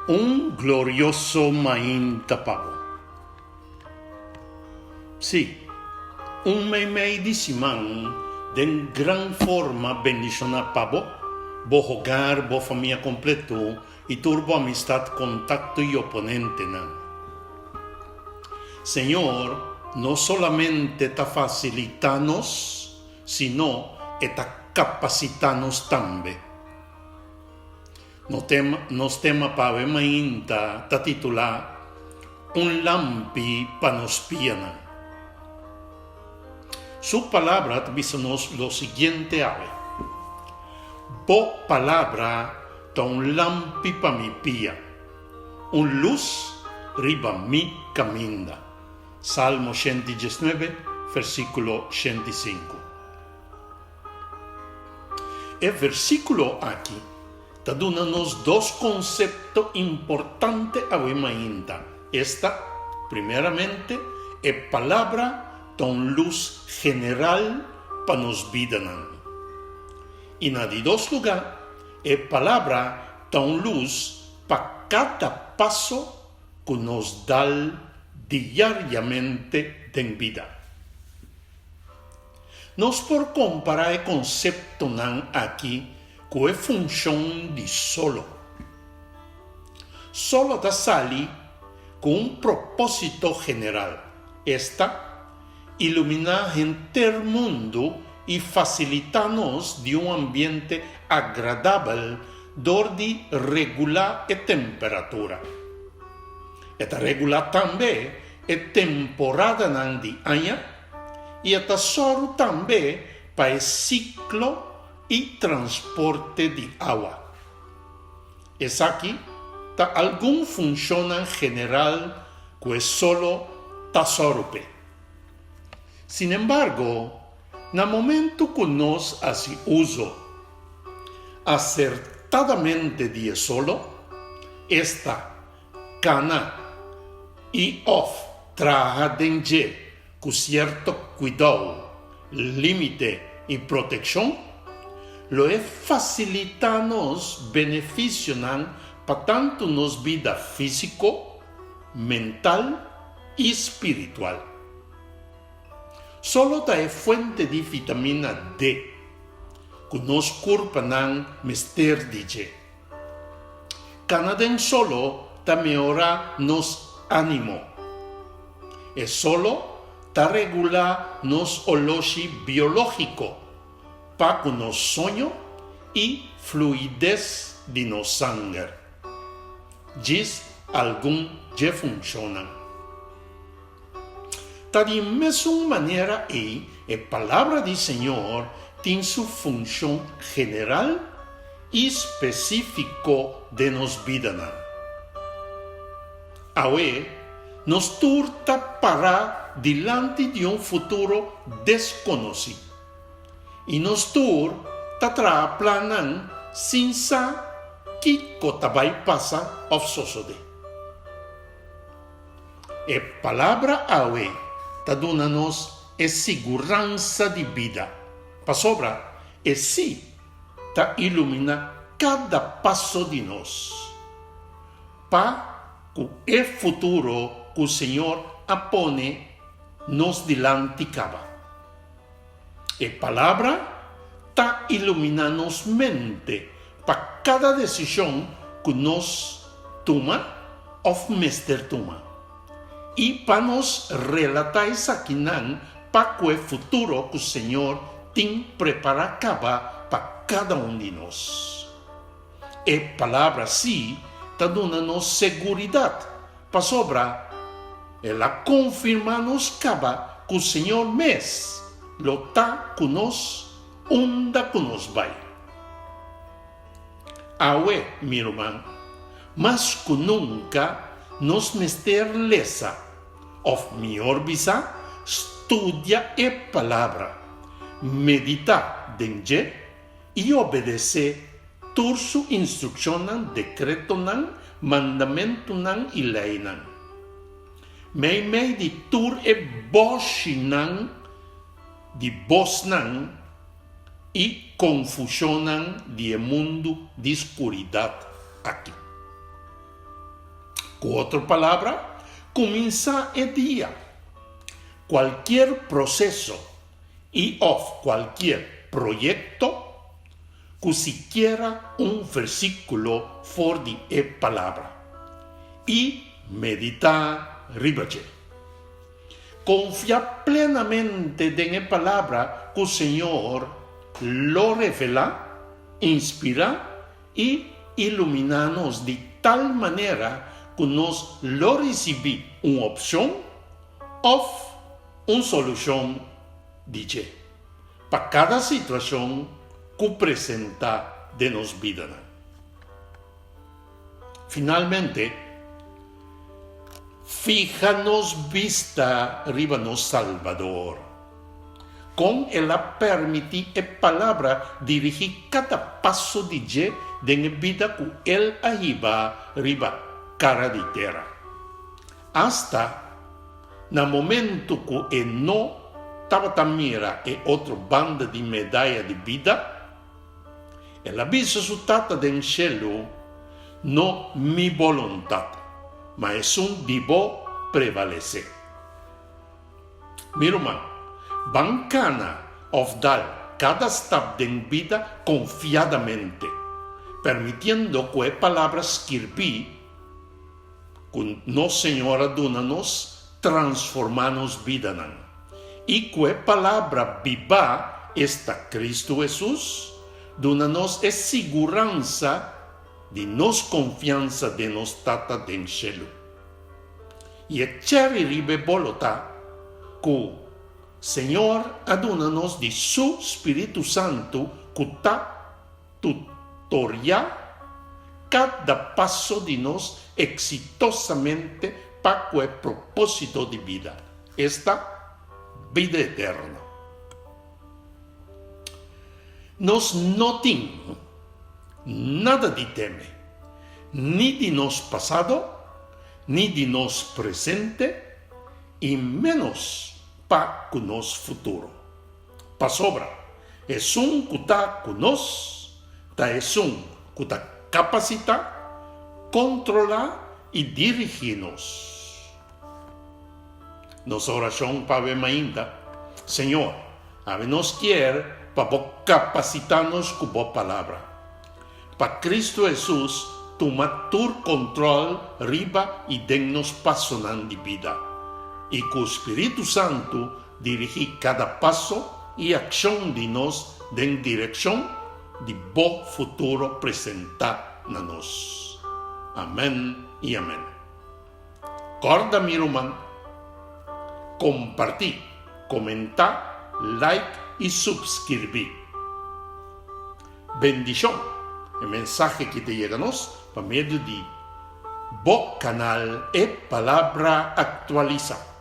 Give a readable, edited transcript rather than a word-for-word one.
Un glorioso mainta pavo. Sí, un meimei di simán den gran forma bendiciona pavo, bo hogar, bo familia completo y turbo amistad, contacto y oponente nan. Señor, no solamente ta facilitanos, sino eta capacitanos tambe. Nos tema pave mainta ta titula Un lampi pa nos piana. Su palabra avisanos lo siguiente ave. Bo palabra ta un lampi pa mi pia, un luz riba mi caminda. Salmo 119, versículo 105. El versículo aquí ta dona-nos dos conceptos importantes a mainta. Esta, primeramente, é palavra ton luz general pa nos vida nan. E na de dos lugar, é palavra ton luz pa cada passo que nos dá diariamente den vida. Nos por comparar o concepto nan aqui com a função de solo. Solo da sali com um propósito general. Esta, iluminar o inteiro mundo e facilitar-nos de um ambiente agradável, de regular a temperatura. Eta regular também a temporada nan de ano e eta soro também para o ciclo y transporte de agua. Es aquí ta algún funciona general que solo ta sorpe. Sin embargo, na momento que nos hace uso acertadamente de solo, esta cana y off traja dengue con cierto cuidado, límite y protección, lo é facilitar-nos benefício para tanto nos vida físico, mental e espiritual. Solo da é fuente de vitamina D, que nos corpo nan mester de. Canadá solo ta melhora nos ânimo. É solo ta regular nos ologi biológico, para com nos sonho e fluidez de nos sangue. Diz algum que funciona. Da mesma maneira a palavra do Senhor tem sua função general e específica de nos vida. Aue, nos turta para diante de futuro desconhecido. E nos tur tatra planan sin sa que cotabai passa of sosode. E palavra aue ta dona-nos e segurança de vida. Pa sobra, e si ta ilumina cada passo de nós. Pa que e futuro que o Senhor apone nos dilante cava. E palavra ta ilumina-nos mente para cada decisão que nós toma ou mester toma. E para nos relatar isso aqui para o futuro que o Senhor tem preparado para cada de nós. E palavra sim ta dona-nos segurança para sobrar. Ela confirma-nos que o Senhor mesmo lo tá conosco, onda conosco vai. Aue, meu irmão, mas que nunca nos mester lesa, of melhor bisa, estudia a palavra, medita dentro e obedecer tursu instrução nan, decreto nan, mandamento nan e lei nan. Mei de tur e boshi nan, de Bosnan e confusão de mundo de escuridão aqui. Con otra palabra, comienza el día. Cualquier proceso y cualquier proyecto, que siquiera un versículo for di palabra. Y medita ribache. Confía plenamente en la palabra que el Señor lo revela, inspira y ilumina-nos de tal manera que nos lo recibí una opción o una solución, dice, para cada situación que presenta de nos vida. Finalmente, fíjanos vista arriba nos Salvador. Con ela permite a palabra dirigir cada paso de la vida que él arriba cara de terra. Hasta no momento que no estaba mira e outra banda de medalha de vida, ela visa su tata del cielo, no mi voluntad, mas un divo prevalece. Mi irmão, bancana of dar cada step de vida confiadamente, permitiendo que palabras escribí que no Senhora dona-nos transformar-nos vida. E que palavra viva esta Cristo Jesus, dona-nos a segurança de nos confiança de nos tata del cielo. E é chéri ribe bolota que Senhor aduna-nos de su Espírito Santo que está tutoria cada passo de nós exitosamente para o propósito de vida, esta vida eterna. Nós não temos nada de temer, nem de nos passado, nem de nos presente, e menos para o nosso futuro. Para sobra, é que está conosco, é que está capacita, controla e dirigir-nos. Nossa oração para ver ainda, Senhor, nos quer para capacitar-nos com boa palavra. Para Cristo Jesus, tomar todo controle riba e den-nos passo de vida. E com o Espírito Santo dirigir cada passo e ação de nós em direção de bom futuro apresentar na nós. Amém e amém. Corda, meu irmão, compartilhar, comentar, like e subscrever. Bendição, o mensagem que te chega-nos por meio de Bo Canal e Palavra Actualizada.